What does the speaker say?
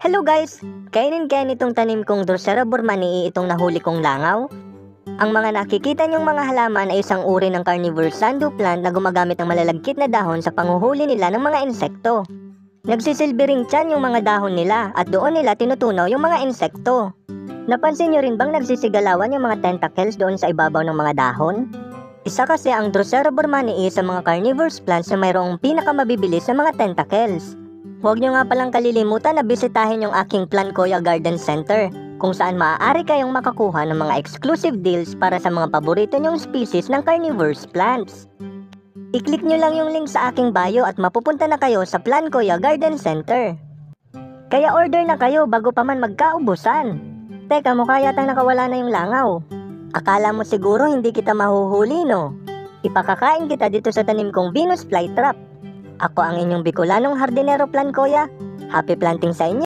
Hello guys! Kainin itong tanim kong Drosera burmanii itong nahuli kong langaw. Ang mga nakikita niyong mga halaman ay isang uri ng carnivorous sandu plant na gumagamit ng malalagkit na dahon sa panguhuli nila ng mga insekto. Nagsisilbi ring tiyan yung mga dahon nila at doon nila tinutunaw yung mga insekto. Napansin niyo rin bang nagsisigalawan yung mga tentacles doon sa ibabaw ng mga dahon? Isa kasi ang Drosera burmanii sa mga carnivorous plants na mayroong pinakamabibilis na mga tentacles. Huwag nyo nga palang kalilimutan na bisitahin yung aking Plancoya Garden Center, kung saan maaari kayong makakuha ng mga exclusive deals para sa mga paborito nyong species ng carnivorous plants. I-click nyo lang yung link sa aking bio at mapupunta na kayo sa Plancoya Garden Center. Kaya order na kayo bago pa man magkaubusan. Teka, mukha yatang nakawala na yung langaw. Akala mo siguro hindi kita mahuhuli, no? Ipakakain kita dito sa tanim kong Venus flytrap. Ako ang inyong Bicolanong hardinero Plancoya. Happy planting sa inyo!